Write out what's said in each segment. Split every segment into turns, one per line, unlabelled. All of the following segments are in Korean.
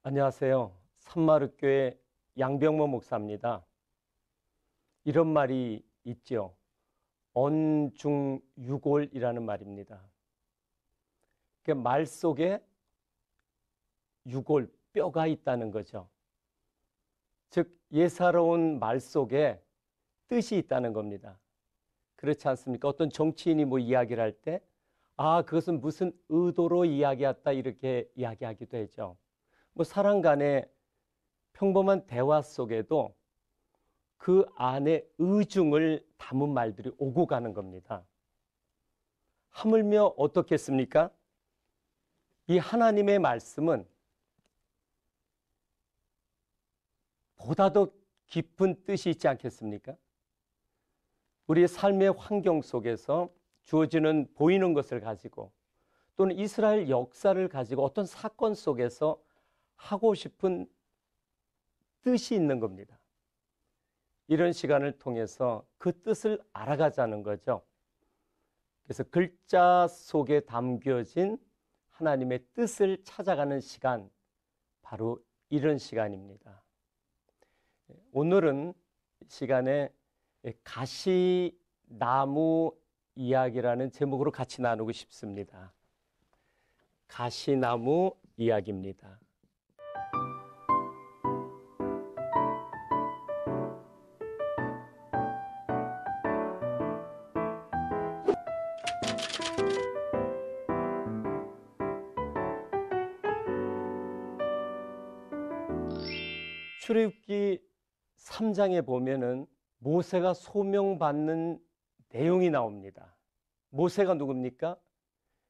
안녕하세요. 산마르교회 양병모 목사입니다. 이런 말이 있죠. 언중유골이라는 말입니다. 말 속에 유골, 뼈가 있다는 거죠. 즉 예사로운 말 속에 뜻이 있다는 겁니다. 그렇지 않습니까? 어떤 정치인이 이야기를 할 때 그것은 무슨 의도로 이야기했다 이렇게 이야기하기도 하죠. 사람 간의 평범한 대화 속에도 그 안에 의중을 담은 말들이 오고 가는 겁니다. 하물며 어떻겠습니까? 이 하나님의 말씀은 보다 더 깊은 뜻이 있지 않겠습니까? 우리의 삶의 환경 속에서 주어지는 보이는 것을 가지고 또는 이스라엘 역사를 가지고 어떤 사건 속에서 하고 싶은 뜻이 있는 겁니다. 이런 시간을 통해서 그 뜻을 알아가자는 거죠. 그래서 글자 속에 담겨진 하나님의 뜻을 찾아가는 시간, 바로 이런 시간입니다. 오늘은 시간에 가시나무 이야기라는 제목으로 같이 나누고 싶습니다. 가시나무 이야기입니다. 출애굽기 3장에 보면은 모세가 소명받는 내용이 나옵니다. 모세가 누굽니까?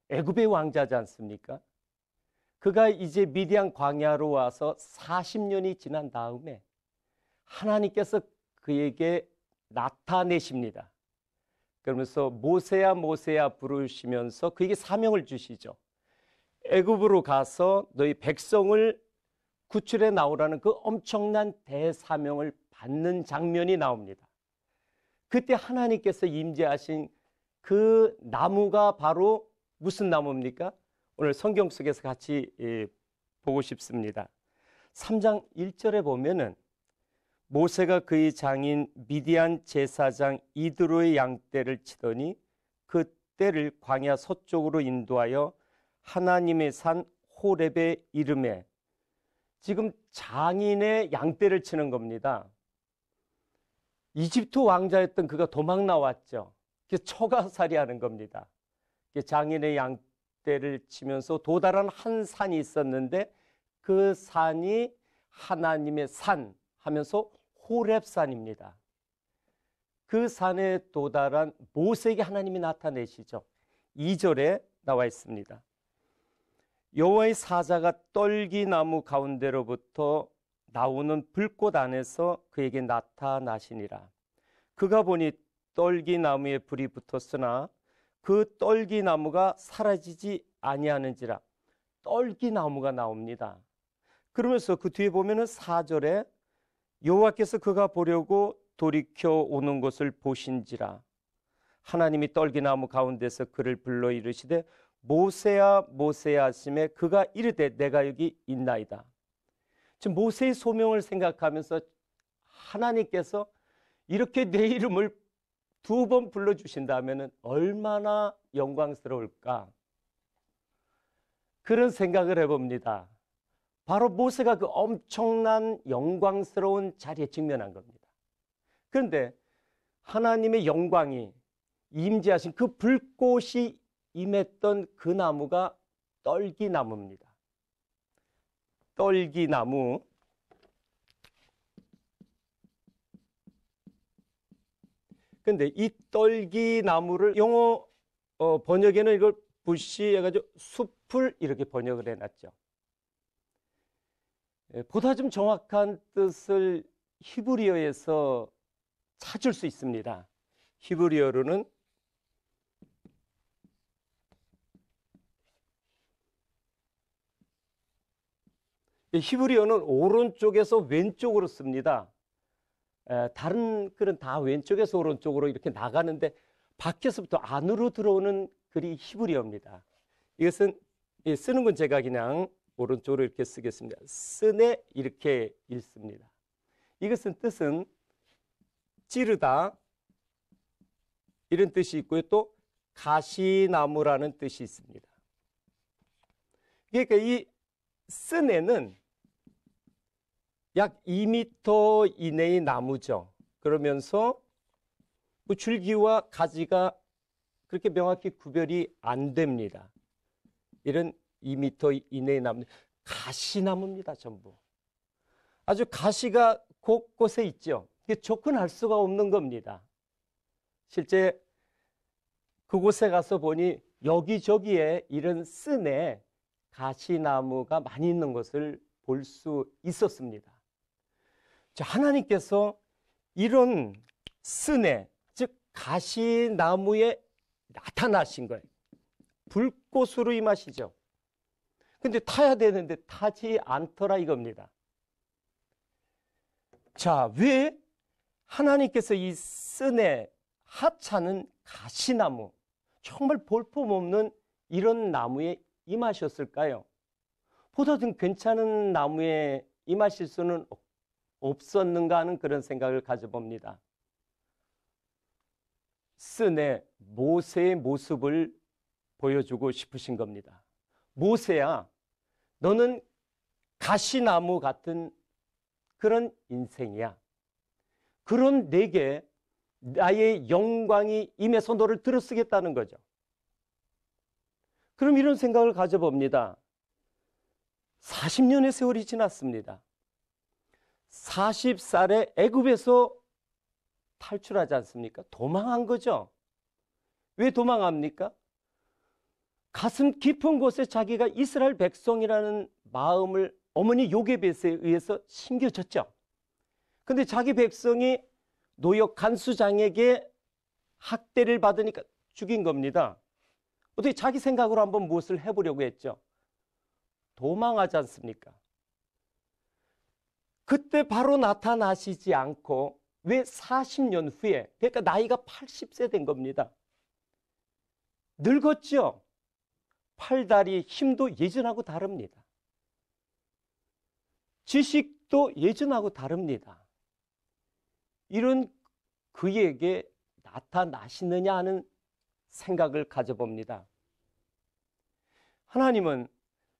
애굽의 왕자지 않습니까? 그가 이제 미디안 광야로 와서 40년이 지난 다음에 하나님께서 그에게 나타내십니다. 그러면서 모세야 모세야 부르시면서 그에게 사명을 주시죠. 애굽으로 가서 너희 백성을 구출해 나오라는 그 엄청난 대사명을 받는 장면이 나옵니다. 그때 하나님께서 임재하신 그 나무가 바로 무슨 나무입니까? 오늘 성경 속에서 같이 보고 싶습니다. 3장 1절에 보면은 모세가 그의 장인 미디안 제사장 이드로의 양떼를 치더니 그 떼를 광야 서쪽으로 인도하여 하나님의 산 호렙에 이르매, 지금 장인의 양떼를 치는 겁니다. 이집트 왕자였던 그가 도망 나왔죠. 처가살이 하는 겁니다. 장인의 양떼를 치면서 도달한 한 산이 있었는데 그 산이 하나님의 산 하면서 호렙산입니다. 그 산에 도달한 모세에게 하나님이 나타내시죠. 2절에 나와 있습니다. 여호와의 사자가 떨기나무 가운데로부터 나오는 불꽃 안에서 그에게 나타나시니라. 그가 보니 떨기나무에 불이 붙었으나 그 떨기나무가 사라지지 아니하는지라. 떨기나무가 나옵니다. 그러면서 그 뒤에 보면은 4절에 여호와께서 그가 보려고 돌이켜 오는 것을 보신지라. 하나님이 떨기나무 가운데서 그를 불러 이르시되 모세야 모세야 하시매 그가 이르되 내가 여기 있나이다. 지금 모세의 소명을 생각하면서 하나님께서 이렇게 내 이름을 2번 불러주신다면 얼마나 영광스러울까, 그런 생각을 해봅니다. 바로 모세가 그 엄청난 영광스러운 자리에 직면한 겁니다. 그런데 하나님의 영광이 임재하신 그 불꽃이 임했던 그 나무가 떨기나무입니다. 떨기나무. 그런데 이 떨기나무를 영어 번역에는 이걸 부시 해가지고 숲을 이렇게 번역을 해놨죠. 보다 좀 정확한 뜻을 히브리어에서 찾을 수 있습니다. 히브리어로는 히브리어는 오른쪽에서 왼쪽으로 씁니다. 다른 글은 다 왼쪽에서 오른쪽으로 이렇게 나가는데 밖에서부터 안으로 들어오는 글이 히브리어입니다. 이것은 쓰는 건 제가 그냥 오른쪽으로 이렇게 쓰겠습니다. 쓰네 이렇게 읽습니다. 이것은 뜻은 찌르다 이런 뜻이 있고요. 또 가시나무라는 뜻이 있습니다. 그러니까 이 쓰네는 약 2m 이내의 나무죠. 그러면서 그 줄기와 가지가 그렇게 명확히 구별이 안 됩니다. 이런 2m 이내의 나무, 가시나무입니다. 전부. 아주 가시가 곳곳에 있죠. 접근할 수가 없는 겁니다. 실제 그곳에 가서 보니 여기저기에 이런 쓰네 가시나무가 많이 있는 것을 볼 수 있었습니다. 자, 하나님께서 이런 쓰네, 즉 가시나무에 나타나신 거예요. 불꽃으로 임하시죠. 근데 타야 되는데 타지 않더라 이겁니다. 자, 왜 하나님께서 이 쓰네, 하찮은 가시나무, 정말 볼품없는 이런 나무에 임하셨을까요? 보다 좀 괜찮은 나무에 임하실 수는 없었는가 하는 그런 생각을 가져봅니다. 쓰네, 모세의 모습을 보여주고 싶으신 겁니다. 모세야, 너는 가시나무 같은 그런 인생이야. 그런 내게 나의 영광이 임해서 너를 들어쓰겠다는 거죠. 그럼 이런 생각을 가져봅니다. 40년의 세월이 지났습니다. 40살에 애굽에서 탈출하지 않습니까? 도망한 거죠. 왜 도망합니까? 가슴 깊은 곳에 자기가 이스라엘 백성이라는 마음을 어머니 요게벳에 의해서 심겨졌죠. 근데 자기 백성이 노역 간수장에게 학대를 받으니까 죽인 겁니다. 어떻게 자기 생각으로 한번 무엇을 해보려고 했죠? 도망하지 않습니까? 그때 바로 나타나시지 않고 왜 40년 후에, 그러니까 나이가 80세 된 겁니다. 늙었죠? 팔다리 힘도 예전하고 다릅니다. 지식도 예전하고 다릅니다. 이런 그에게 나타나시느냐 하는 생각을 가져봅니다. 하나님은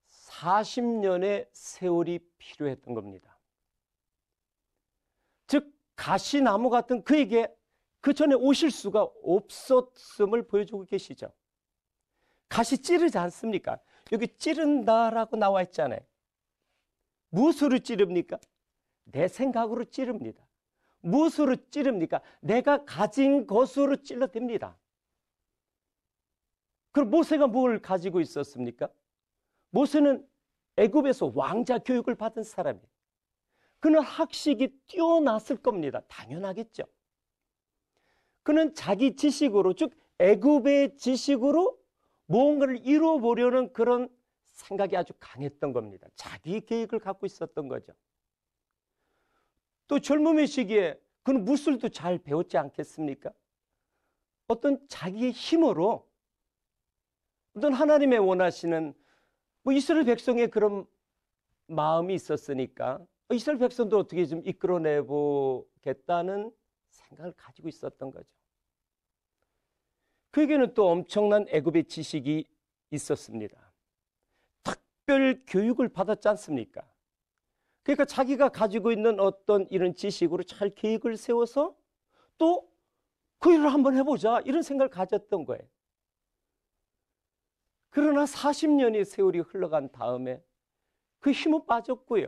40년의 세월이 필요했던 겁니다. 즉 가시나무 같은 그에게 그 전에 오실 수가 없었음을 보여주고 계시죠. 가시 찌르지 않습니까? 여기 찌른다라고 나와 있잖아요. 무엇으로 찌릅니까? 내 생각으로 찌릅니다. 무엇으로 찌릅니까? 내가 가진 것으로 찔러댑니다. 그럼 모세가 뭘 가지고 있었습니까? 모세는 애굽에서 왕자 교육을 받은 사람이에요. 그는 학식이 뛰어났을 겁니다. 당연하겠죠. 그는 자기 지식으로, 즉 애굽의 지식으로 무언가를 이루어보려는 그런 생각이 아주 강했던 겁니다. 자기 계획을 갖고 있었던 거죠. 또 젊음의 시기에 그는 무술도 잘 배웠지 않겠습니까? 어떤 자기의 힘으로 어떤 하나님의 원하시는 이스라엘 백성의 그런 마음이 있었으니까 이스라엘 백성도 어떻게 좀 이끌어내보겠다는 생각을 가지고 있었던 거죠. 그에게는 또 엄청난 애굽의 지식이 있었습니다. 특별 교육을 받았지 않습니까? 그러니까 자기가 가지고 있는 어떤 이런 지식으로 잘 계획을 세워서 또 그 일을 한번 해보자 이런 생각을 가졌던 거예요. 그러나 40년의 세월이 흘러간 다음에 그 힘은 빠졌고요.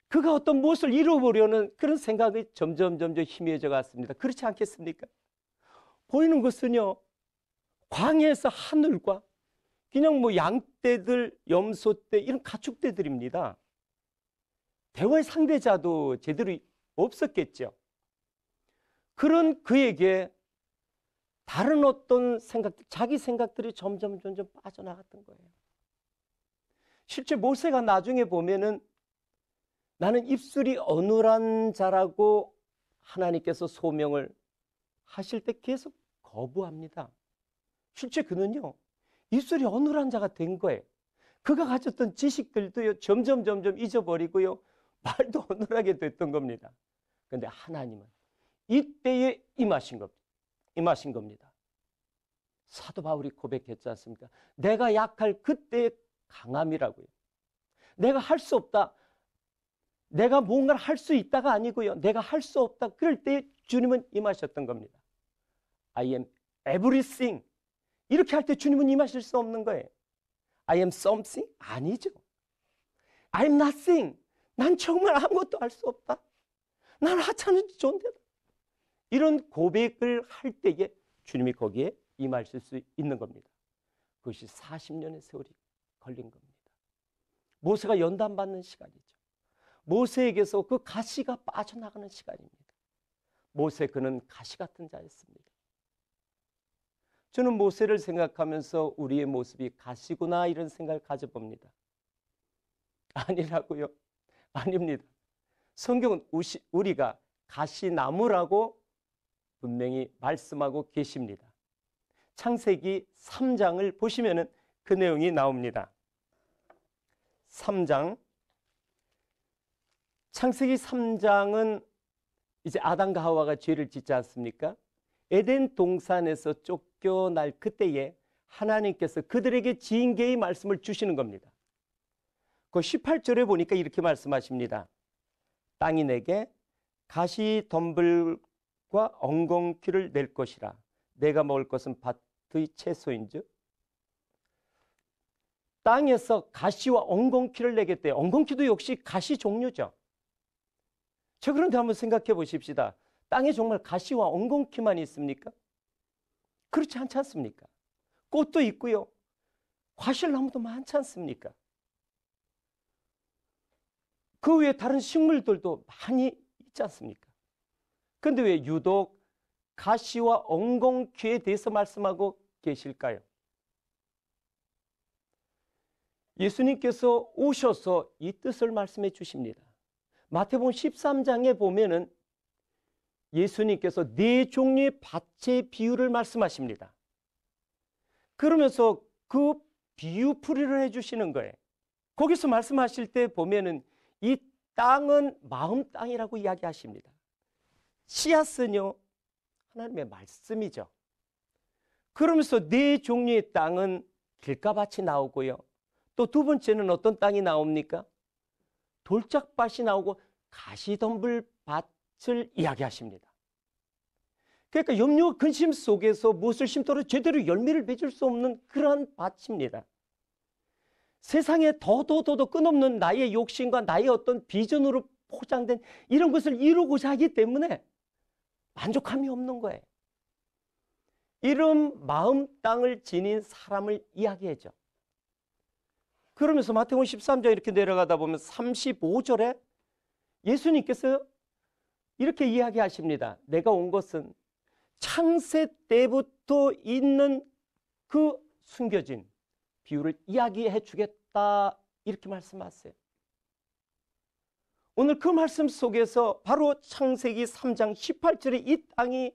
그가 어떤 무엇을 이루어보려는 그런 생각이 점점 희미해져 갔습니다. 그렇지 않겠습니까? 보이는 것은요, 광야에서 하늘과 그냥 양떼들, 염소떼 이런 가축떼들입니다. 대화의 상대자도 제대로 없었겠죠. 그런 그에게 다른 어떤 생각들, 자기 생각들이 점점 빠져나갔던 거예요. 실제 모세가 나중에 보면은 나는 입술이 어눌한 자라고 하나님께서 소명을 하실 때 계속 거부합니다. 실제 그는요, 입술이 어눌한 자가 된 거예요. 그가 가졌던 지식들도요, 점점 잊어버리고요, 말도 어눌하게 됐던 겁니다. 그런데 하나님은 이때에 임하신 겁니다. 사도 바울이 고백했지 않습니까? 내가 약할 그때의 강함이라고요. 내가 할 수 없다. 내가 뭔가를 할 수 있다가 아니고요. 내가 할 수 없다. 그럴 때 주님은 임하셨던 겁니다. I am everything. 이렇게 할 때 주님은 임하실 수 없는 거예요. I am something? 아니죠. I am nothing. 난 정말 아무것도 할 수 없다. 난 하찮은 존재다. 이런 고백을 할 때에 주님이 거기에 임하실 수 있는 겁니다. 그것이 40년의 세월이 걸린 겁니다. 모세가 연단받는 시간이죠. 모세에게서 그 가시가 빠져나가는 시간입니다. 모세 그는 가시 같은 자였습니다. 저는 모세를 생각하면서 우리의 모습이 가시구나 이런 생각을 가져봅니다. 아니라고요? 아닙니다. 성경은 우리가 가시나무라고 분명히 말씀하고 계십니다. 창세기 3장을 보시면 그 내용이 나옵니다. 3장. 창세기 3장은 이제 아담과 하와가 죄를 짓지 않습니까? 에덴 동산에서 쫓겨날 그때에 하나님께서 그들에게 징계의 말씀을 주시는 겁니다. 그 18절에 보니까 이렇게 말씀하십니다. 땅이 내게 가시덤불과 엉겅퀴를 낼 것이라. 내가 먹을 것은 밭의 채소인즉. 땅에서 가시와 엉겅퀴를 내겠대요. 엉겅퀴도 역시 가시 종류죠. 자, 그런데 한번 생각해 보십시다. 땅에 정말 가시와 엉겅퀴만 있습니까? 그렇지 않지 않습니까? 꽃도 있고요. 과실나무도 많지 않습니까? 그 외에 다른 식물들도 많이 있지 않습니까? 그런데 왜 유독 가시와 엉겅퀴에 대해서 말씀하고 계실까요? 예수님께서 오셔서 이 뜻을 말씀해 주십니다. 마태복음 13장에 보면은 예수님께서 네 종류의 밭의 비유를 말씀하십니다. 그러면서 그 비유풀이를 해주시는 거예요. 거기서 말씀하실 때 보면은 이 땅은 마음 땅이라고 이야기하십니다. 씨앗은요, 하나님의 말씀이죠. 그러면서 네 종류의 땅은 길가밭이 나오고요. 또 두 번째는 어떤 땅이 나옵니까? 돌짝밭이 나오고 가시덤불밭을 이야기하십니다. 그러니까 염려와 근심 속에서 무엇을 심더라도 제대로 열매를 맺을 수 없는 그러한 밭입니다. 세상에 더더 끝없는 나의 욕심과 나의 어떤 비전으로 포장된 이런 것을 이루고자 하기 때문에 만족함이 없는 거예요. 이런 마음 땅을 지닌 사람을 이야기하죠. 그러면서 마태복음 13장 이렇게 내려가다 보면 35절에 예수님께서 이렇게 이야기하십니다. 내가 온 것은 창세 때부터 있는 그 숨겨진 비유를 이야기해 주겠다 이렇게 말씀하세요. 오늘 그 말씀 속에서 바로 창세기 3장 18절에 이 땅이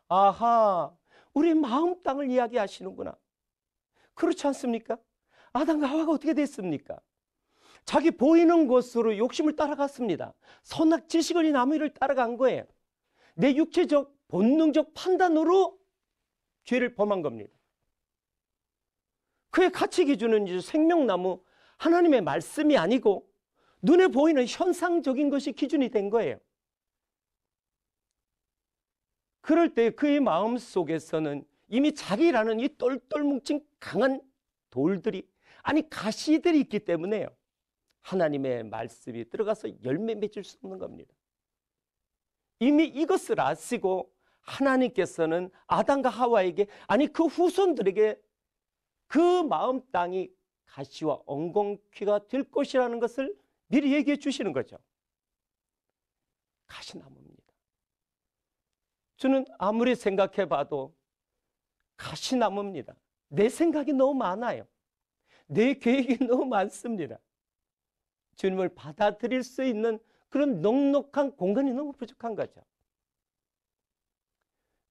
아하 우리 마음 땅을 이야기하시는구나. 그렇지 않습니까? 아담과 하와가 어떻게 됐습니까? 자기 보이는 것으로 욕심을 따라갔습니다. 선악 지식을 나무 위를 따라간 거예요. 내 육체적 본능적 판단으로 죄를 범한 겁니다. 그의 가치 기준은 이제 생명나무 하나님의 말씀이 아니고 눈에 보이는 현상적인 것이 기준이 된 거예요. 그럴 때 그의 마음 속에서는 이미 자기라는 이 똘똘 뭉친 강한 돌들이 아니 가시들이 있기 때문에요. 하나님의 말씀이 들어가서 열매 맺을 수 없는 겁니다. 이미 이것을 아시고 하나님께서는 아담과 하와에게 아니 그 후손들에게 그 마음 땅이 가시와 엉겅퀴가 될 것이라는 것을 미리 얘기해 주시는 거죠. 가시나무입니다. 저는 아무리 생각해 봐도 가시나무입니다. 내 생각이 너무 많아요. 내 계획이 너무 많습니다. 주님을 받아들일 수 있는 그런 넉넉한 공간이 너무 부족한 거죠.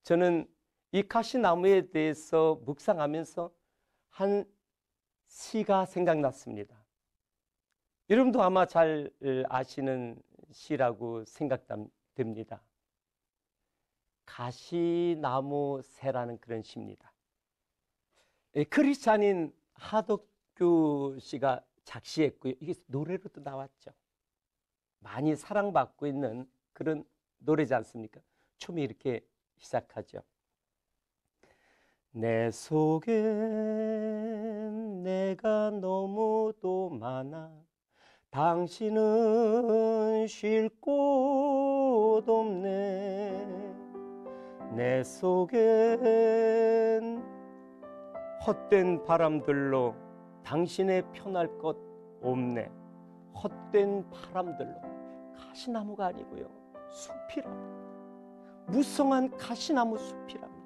저는 이 가시나무에 대해서 묵상하면서 한 시가 생각났습니다. 여러분도 아마 잘 아시는 시라고 생각됩니다. 가시나무 새라는 그런 시입니다. 크리스찬인 하덕규 씨가 작시했고요. 이게 노래로도 나왔죠. 많이 사랑받고 있는 그런 노래지 않습니까? 춤이 이렇게 시작하죠. 내 속엔 내가 너무도 많아 당신은 쉴 곳 없네. 내 속엔 헛된 바람들로 당신의 편할 것 없네. 헛된 바람들로. 가시나무가 아니고요, 숲이랍니다. 무성한 가시나무 숲이랍니다.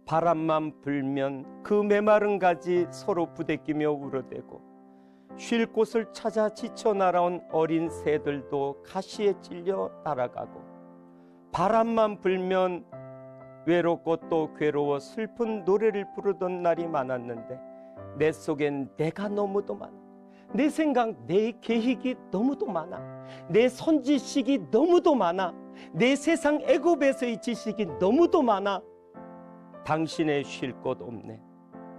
바람만 불면 그 메마른 가지 서로 부대끼며 울어대고 쉴 곳을 찾아 지쳐 날아온 어린 새들도 가시에 찔려 날아가고 바람만 불면 외롭고 또 괴로워 슬픈 노래를 부르던 날이 많았는데 내 속엔 내가 너무도 많아. 내 생각, 내 계획이 너무도 많아. 내 손지식이 너무도 많아. 내 세상 애굽에서의 지식이 너무도 많아. 당신의 쉴 곳 없네.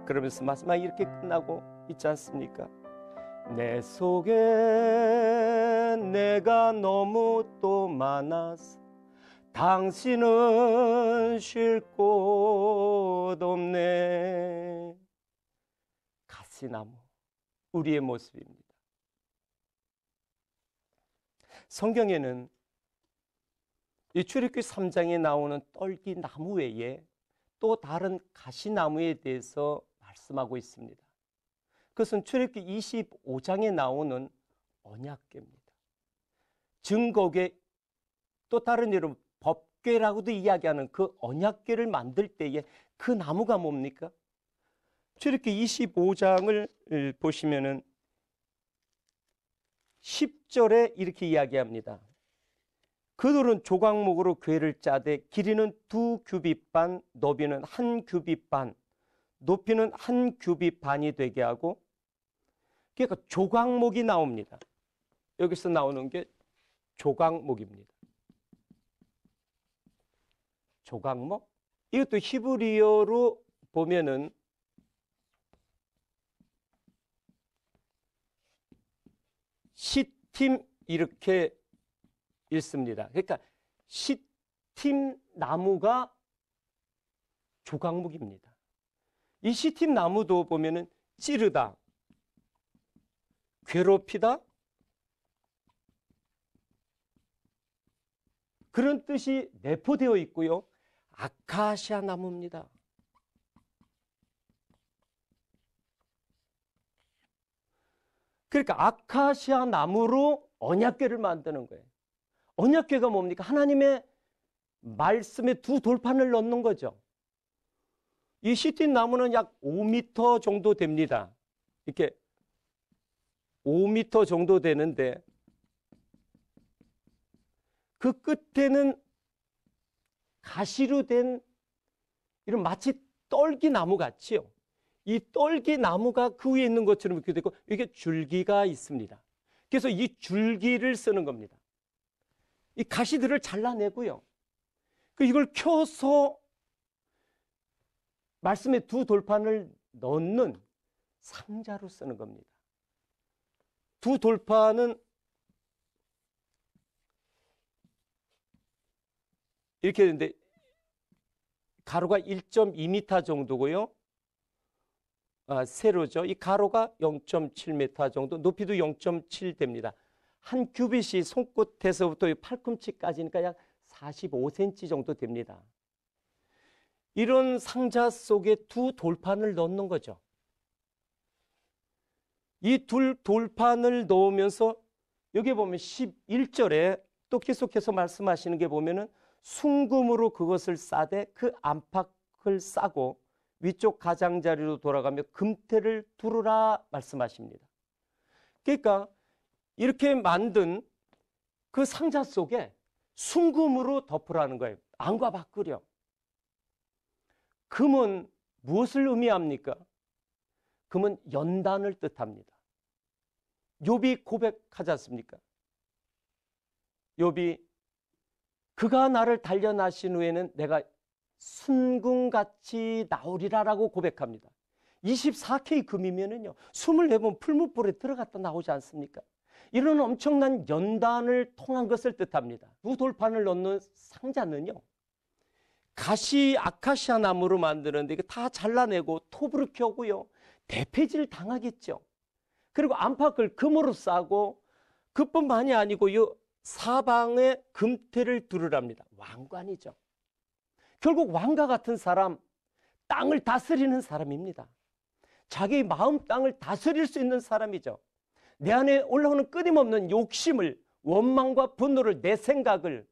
그러면서 마지막에 이렇게 끝나고 있지 않습니까? 내 속에 내가 너무 또 많아서 당신은 쉴 곳 없네. 가시나무, 우리의 모습입니다. 성경에는 이 출애굽기 3장에 나오는 떨기나무 외에 또 다른 가시나무에 대해서 말씀하고 있습니다. 그것은 출애굽기 25장에 나오는 언약궤입니다. 증거궤, 또 다른 이름 법궤라고도 이야기하는 그 언약궤를 만들 때에 그 나무가 뭡니까? 출애굽기 25장을 보시면은 10절에 이렇게 이야기합니다. 그들은 조각목으로 궤를 짜되 길이는 2규빗 반, 너비는 1규빗 반, 높이는 1규빗 반이 되게 하고, 그러니까 조각목이 나옵니다. 여기서 나오는 게 조각목입니다. 조각목? 이것도 히브리어로 보면은 시팀 이렇게 읽습니다. 그러니까 시팀 나무가 조각목입니다. 이 시팀 나무도 보면은 찌르다, 괴롭히다, 그런 뜻이 내포되어 있고요. 아카시아 나무입니다. 그러니까 아카시아 나무로 언약궤를 만드는 거예요. 언약궤가 뭡니까? 하나님의 말씀에 2 돌판을 넣는 거죠. 이 시틴 나무는 약 5m 정도 됩니다. 이렇게 5m 정도 되는데 그 끝에는 가시로 된 이런 마치 떨기나무 같이요. 이 떨기나무가 그 위에 있는 것처럼 이렇게 되고 이게 줄기가 있습니다. 그래서 이 줄기를 쓰는 겁니다. 이 가시들을 잘라내고요. 이걸 켜서 말씀의 2 돌판을 넣는 상자로 쓰는 겁니다. 2 돌판은 이렇게 되는데 가로가 1.2m 정도고요. 세로죠. 이 가로가 0.7m 정도, 높이도 0.7 됩니다. 한 규빗이 손끝에서부터 팔꿈치까지니까 약 45cm 정도 됩니다. 이런 상자 속에 2 돌판을 넣는 거죠. 이 2 돌판을 넣으면서 여기 보면 11절에 또 계속해서 말씀하시는 게 보면은 순금으로 그것을 싸되 그 안팎을 싸고 위쪽 가장자리로 돌아가며 금태를 두르라 말씀하십니다. 그러니까 이렇게 만든 그 상자 속에 순금으로 덮으라는 거예요. 안과 밖으려. 금은 무엇을 의미합니까? 금은 연단을 뜻합니다. 욥이 고백하지 않습니까? 욥이 그가 나를 단련하신 후에는 내가 순금같이 나오리라라고 고백합니다. 24K 금이면은요, 24번 풀무불에 들어갔다 나오지 않습니까? 이런 엄청난 연단을 통한 것을 뜻합니다. 두 돌판을 넣는 상자는요, 가시 아카시아 나무로 만드는데 이게 다 잘라내고 톱으로 켜고요, 대패질 당하겠죠. 그리고 안팎을 금으로 싸고, 그뿐만이 아니고 요 사방에 금태를 두르랍니다. 왕관이죠. 결국 왕과 같은 사람, 땅을 다스리는 사람입니다. 자기 마음 땅을 다스릴 수 있는 사람이죠. 내 안에 올라오는 끊임없는 욕심을, 원망과 분노를, 내 생각을,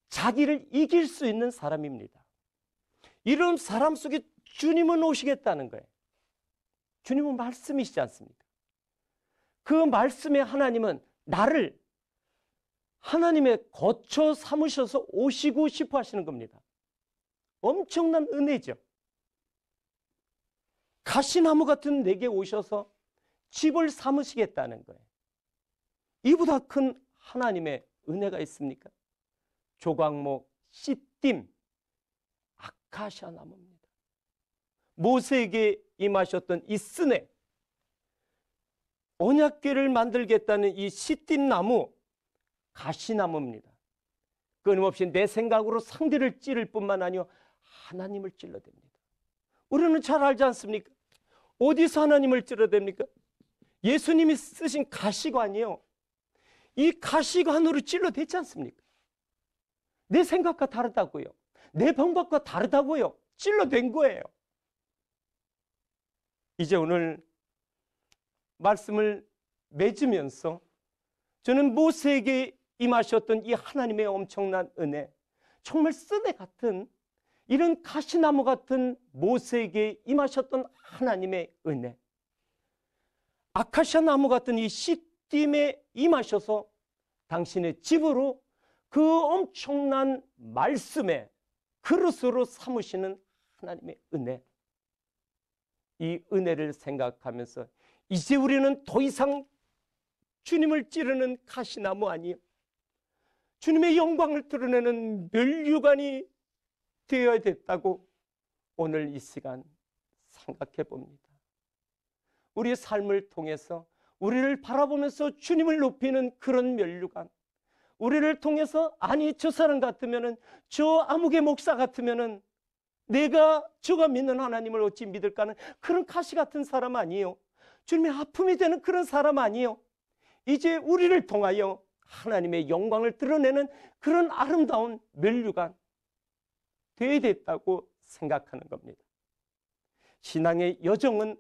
자기를 이길 수 있는 사람입니다. 이런 사람 속에 주님은 오시겠다는 거예요. 주님은 말씀이시지 않습니까? 그 말씀의 하나님은 나를 하나님의 거처 삼으셔서 오시고 싶어 하시는 겁니다. 엄청난 은혜죠. 가시나무 같은 내게 오셔서 집을 삼으시겠다는 거예요. 이보다 큰 하나님의 은혜가 있습니까? 조각목, 시딤, 아카시아 나무입니다. 모세에게 임하셨던 이 스네, 언약궤를 만들겠다는 이 시딤 나무, 가시나무입니다. 끊임없이 내 생각으로 상대를 찌를 뿐만 아니라 하나님을 찔러댑니다. 우리는 잘 알지 않습니까? 어디서 하나님을 찔러댑니까? 예수님이 쓰신 가시관이요, 이 가시관으로 찔러댔지 않습니까? 내 생각과 다르다고요, 내 방법과 다르다고요, 찔러댄 거예요. 이제 오늘 말씀을 맺으면서 저는 모세에게 임하셨던 이 하나님의 엄청난 은혜, 정말 쓰네 같은 이런 가시나무 같은 모세에게 임하셨던 하나님의 은혜, 아카시아 나무 같은 이 시딤에 임하셔서 당신의 집으로 그 엄청난 말씀의 그릇으로 삼으시는 하나님의 은혜, 이 은혜를 생각하면서 이제 우리는 더 이상 주님을 찌르는 가시나무 아니요, 주님의 영광을 드러내는 면류관이 되어야 됐다고 오늘 이 시간 생각해 봅니다. 우리의 삶을 통해서 우리를 바라보면서 주님을 높이는 그런 면류관, 우리를 통해서 아니 저 사람 같으면은, 저 아무개 목사 같으면은 내가 저가 믿는 하나님을 어찌 믿을까 하는 그런 가시 같은 사람 아니에요. 주님의 아픔이 되는 그런 사람 아니에요. 이제 우리를 통하여 하나님의 영광을 드러내는 그런 아름다운 면류관 되어야 됐다고 생각하는 겁니다. 신앙의 여정은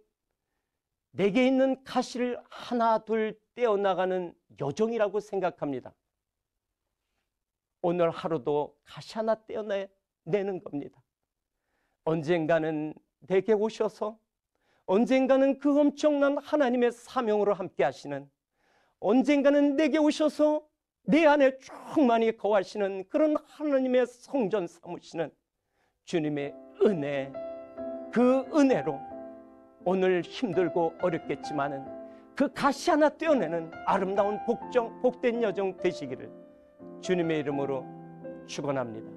내게 있는 가시를 하나 둘 떼어나가는 여정이라고 생각합니다. 오늘 하루도 가시 하나 떼어내는 겁니다. 언젠가는 내게 오셔서, 언젠가는 그 엄청난 하나님의 사명으로 함께 하시는, 언젠가는 내게 오셔서 내 안에 충만히 거하시는 그런 하나님의 성전 삼으시는 주님의 은혜, 그 은혜로 오늘 힘들고 어렵겠지만은 그 가시 하나 떼어내는 아름다운 복된 여정 되시기를 주님의 이름으로 축원합니다.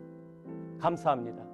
감사합니다.